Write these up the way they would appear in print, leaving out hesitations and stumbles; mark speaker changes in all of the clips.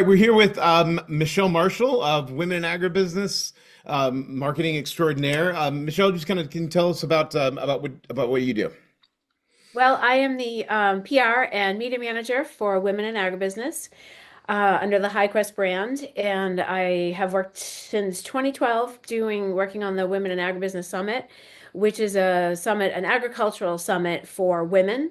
Speaker 1: We're here with Michelle Marshall of Women in Agribusiness, marketing extraordinaire. Michelle, just kind of can you tell us about what you do?
Speaker 2: Well, I am the PR and media manager for Women in Agribusiness under the High Quest brand, and I have worked since 2012 working on the Women in Agribusiness Summit, which is an agricultural summit for women.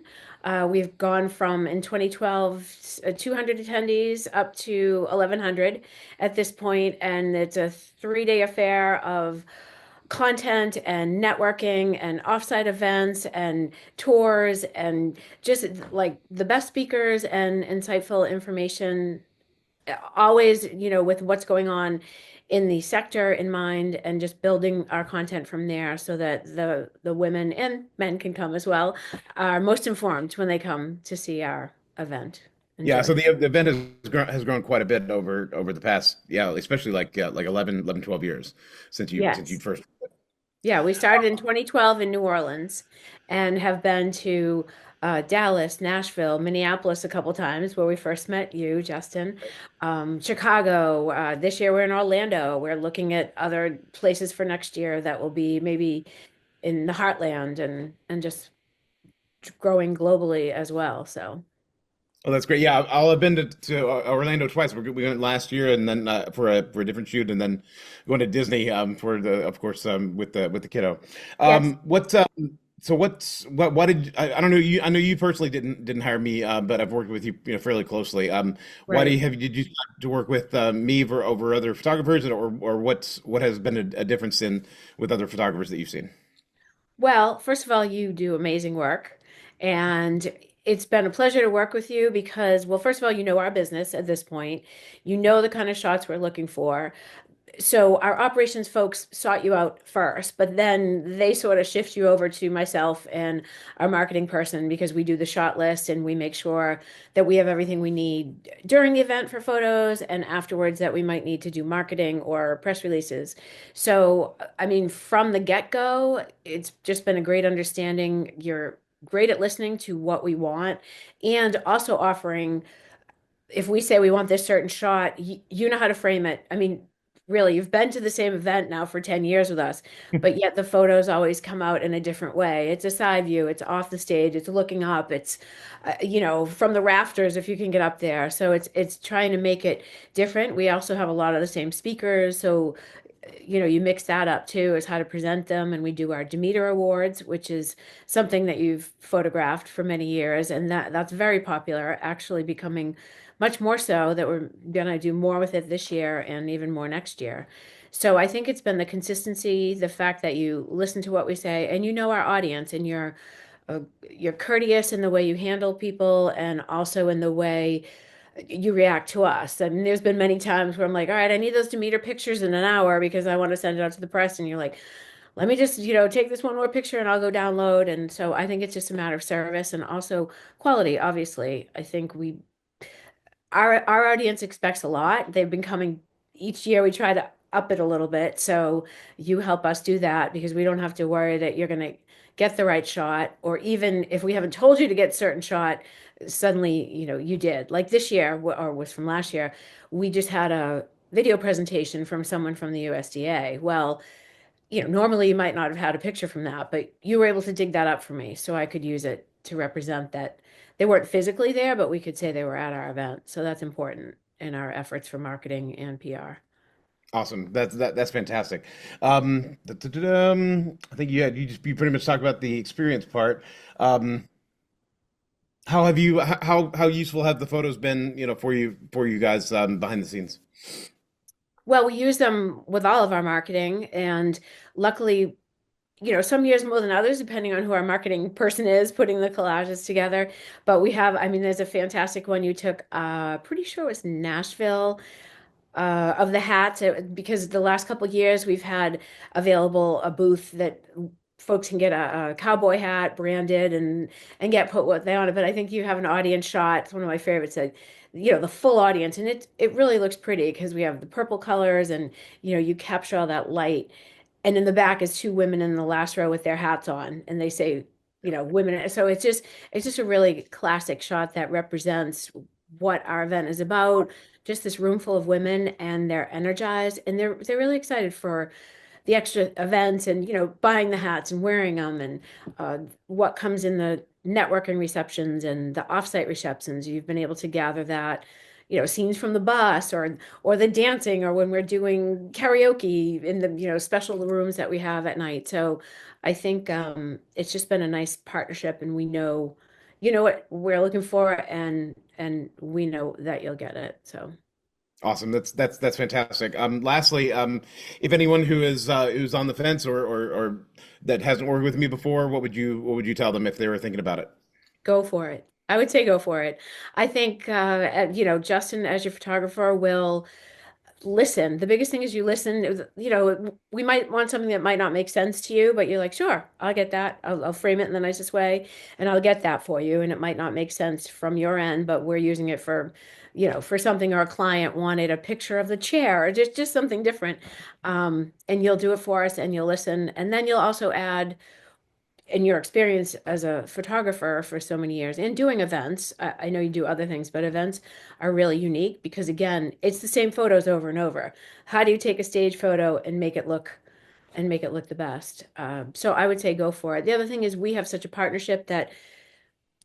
Speaker 2: We've gone from in 2012 200 attendees up to 1,100 at this point, and it's a 3-day affair of content and networking and offsite events and tours and just like the best speakers and insightful information, always, with what's going on in the sector in mind, and just building our content from there so that the women and men can come as well, are most informed when they come to see our event and
Speaker 1: Yeah,
Speaker 2: join
Speaker 1: so
Speaker 2: us.
Speaker 1: the event has grown quite a bit over the past, yeah, especially like 12 years since you
Speaker 2: Yes.
Speaker 1: first.
Speaker 2: Yeah, we started in 2012 in New Orleans and have been to Dallas, Nashville, Minneapolis a couple times where we first met you, Justin. Chicago. This year we're in Orlando. We're looking at other places for next year that will be maybe in the heartland and just growing globally as well. So,
Speaker 1: Oh, that's great. Yeah, I'll have been to Orlando twice. We went last year, and then for a different shoot, and then going to Disney for the of course with the kiddo.
Speaker 2: yes,
Speaker 1: What did I don't know you I know you personally didn't hire me, but I've worked with you, fairly closely. Why do
Speaker 2: right.
Speaker 1: you have did you start to work with me over other photographers, or what has been a difference in with other photographers that you've seen?
Speaker 2: Well, first of all, you do amazing work. And it's been a pleasure to work with you because, well, first of all, you know our business at this point. You know the kind of shots we're looking for. So our operations folks sought you out first, but then they sort of shift you over to myself and our marketing person because we do the shot list and we make sure that we have everything we need during the event for photos and afterwards that we might need to do marketing or press releases. So, I mean, from the get-go, it's just been a great understanding. You're great at listening to what we want and also offering, if we say we want this certain shot, you know how to frame it. I mean, really, you've been to the same event now for 10 years with us, but yet the photos always come out in a different way. It's a side view, it's off the stage, it's looking up, it's from the rafters if you can get up there. So it's trying to make it different. We also have a lot of the same speakers, so you mix that up too as how to present them. And we do our Demeter Awards, which is something that you've photographed for many years, and that's very popular, actually becoming much more so that we're gonna do more with it this year and even more next year. So I think it's been the consistency, the fact that you listen to what we say and you know our audience, and uh, you're courteous in the way you handle people and also in the way you react to us. I mean, there's been many times where I'm like, all right, I need those Demeter pictures in an hour because I want to send it out to the press. And you're like, let me just, take this one more picture and I'll go download. And so I think it's just a matter of service and also quality, obviously. I think our audience expects a lot. They've been coming each year. We try to up it a little bit. So you help us do that because we don't have to worry that you're going to get the right shot, or even if we haven't told you to get certain shot, suddenly, you did. Like this year, or was from last year, we just had a video presentation from someone from the USDA. Well, normally you might not have had a picture from that, but you were able to dig that up for me so I could use it to represent that they weren't physically there, but we could say they were at our event. So that's important in our efforts for marketing and PR.
Speaker 1: Awesome. That's fantastic. I think you pretty much talked about the experience part. Um, how useful have the photos been, for you guys, behind the scenes?
Speaker 2: Well, we use them with all of our marketing, and luckily, some years more than others, depending on who our marketing person is putting the collages together. But we have, I mean, there's a fantastic one you took, pretty sure it was Nashville, of the hats, because the last couple of years we've had available a booth that folks can get a cowboy hat branded and get put what they want. But I think you have an audience shot. It's one of my favorites. That the full audience, and it really looks pretty because we have the purple colors, and you capture all that light. And in the back is two women in the last row with their hats on, and they say, women. So it's just a really classic shot that represents what our event is about, just this room full of women, and they're energized, and they're really excited for the extra events, and buying the hats and wearing them, and what comes in the networking receptions and the offsite receptions. You've been able to gather that, scenes from the bus, or the dancing, or when we're doing karaoke in the special rooms that we have at night. So I think it's just been a nice partnership, and we know what we're looking for, and we know that you'll get it. So
Speaker 1: Awesome. That's fantastic. Lastly, if anyone who is who's on the fence or that hasn't worked with me before, what would you tell them if they were thinking about it?
Speaker 2: go for it. I would say go for it. I think Justin, as your photographer, will listen. The biggest thing is you listen. We might want something that might not make sense to you, but you're like, sure, I'll get that. I'll frame it in the nicest way, and I'll get that for you. And it might not make sense from your end, but we're using it for, for something our client wanted, a picture of the chair, or just something different. And you'll do it for us, and you'll listen, and then you'll also add in your experience as a photographer for so many years and doing events. I know you do other things, but events are really unique because, again, it's the same photos over and over. How do you take a stage photo and make it look the best? So I would say go for it. The other thing is we have such a partnership that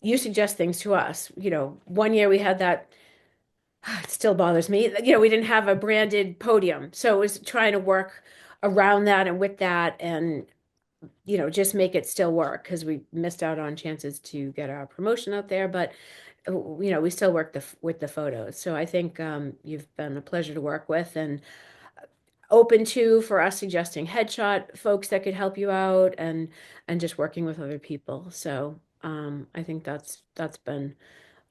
Speaker 2: you suggest things to us. One year we had that. It still bothers me. We didn't have a branded podium, so it was trying to work around that and with that, and just make it still work because we missed out on chances to get our promotion out there. But we still work with the photos. So I think you've been a pleasure to work with, and open to for us suggesting headshot folks that could help you out, and just working with other people. So I think that's been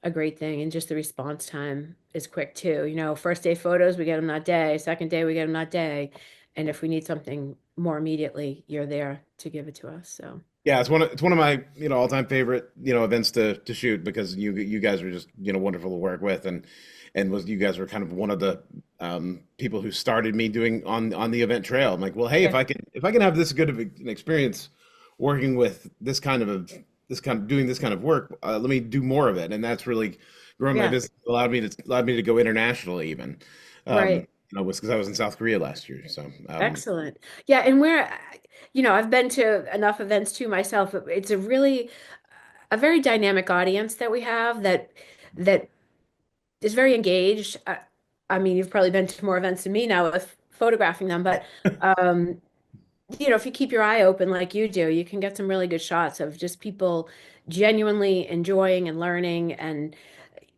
Speaker 2: a great thing. And just the response time is quick too. First day photos, we get them that day. Second day, we get them that day. And if we need something more immediately, you're there to give it to us. So
Speaker 1: Yeah, it's one of my all-time favorite events to shoot because you guys are just wonderful to work with and was you guys were kind of one of the people who started me doing on the event trail. I'm like, well, hey, if
Speaker 2: yeah,
Speaker 1: I can have this good of an experience working with this kind of doing this kind of work, let me do more of it, and that's really growing my
Speaker 2: yeah,
Speaker 1: business allowed me to go internationally even.
Speaker 2: right.
Speaker 1: Was because I was in South Korea last year, so
Speaker 2: Excellent. Yeah, and I've been to enough events too myself. It's a very dynamic audience that we have that is very engaged. I mean, you've probably been to more events than me now with photographing them, but um, if you keep your eye open like you do, you can get some really good shots of just people genuinely enjoying and learning, and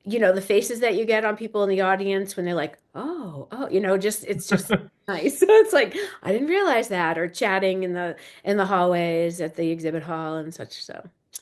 Speaker 2: the faces that you get on people in the audience when they're like, oh, oh, just it's just nice. It's like, I didn't realize that, or chatting in the hallways at the exhibit hall and such. So